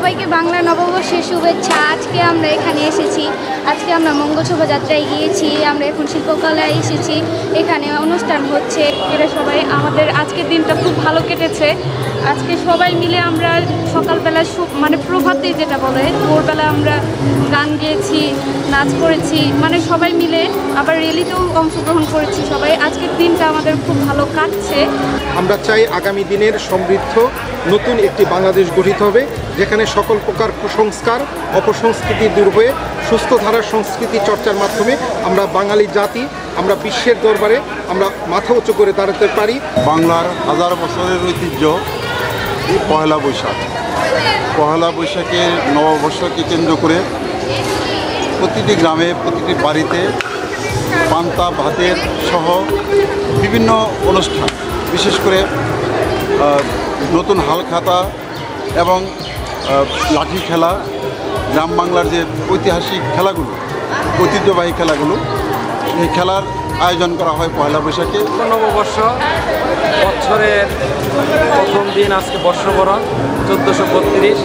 সবাইকে বাংলা নববর্ষের শুভেচ্ছা। আজকে আমরা এখানে এসেছি, আজকে আমরা মঙ্গল শোভাযাত্রায় গিয়েছি, আমরা এখন শিল্পকলায় এসেছি, এখানে অনুষ্ঠান হচ্ছে। এরা সবাই আমাদের আজকের দিনটা খুব ভালো কেটেছে। আজকে সবাই মিলে আমরা সকালবেলা মানে প্রভাতে যেটা বলে ভোরবেলা আমরা গান গেয়েছি, নাচ করেছি, মানে সবাই মিলে আবার র্যালিতেও অংশগ্রহণ করেছি সবাই। আজকের দিনটা আমাদের খুব ভালো কাটছে। আমরা চাই আগামী দিনের সমৃদ্ধ নতুন একটি বাংলাদেশ গঠিত হবে, যেখানে সকল প্রকার কুসংস্কার অপসংস্কৃতি দূর হয়ে সুস্থ ধারার সংস্কৃতি চর্চার মাধ্যমে আমরা বাঙালি জাতি আমরা বিশ্বের দরবারে আমরা মাথা উঁচু করে দাঁড়াতে পারি। বাংলার হাজার বছরের ঐতিহ্য পয়লা বৈশাখ। পয়লা বৈশাখের নববর্ষকে কেন্দ্র করে প্রতিটি গ্রামে প্রতিটি বাড়িতে পান্তা ভাতের সহ বিভিন্ন অনুষ্ঠান, বিশেষ করে নতুন হালখাতা এবং লাঠি খেলা, গ্রাম বাংলার যে ঐতিহাসিক খেলাগুলো, ঐতিহ্যবাহী খেলাগুলো, এই খেলার আয়োজন করা হয় পয়লা বৈশাখে। নববর্ষ বছরের প্রথম দিন আজকে বর্ষবরণ 1432।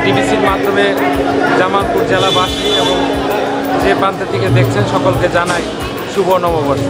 ডিবিসির মাধ্যমে জামালপুর জেলাবাসী এবং যে প্রান্ত থেকে দেখছেন সকলকে জানাই শুভ নববর্ষ।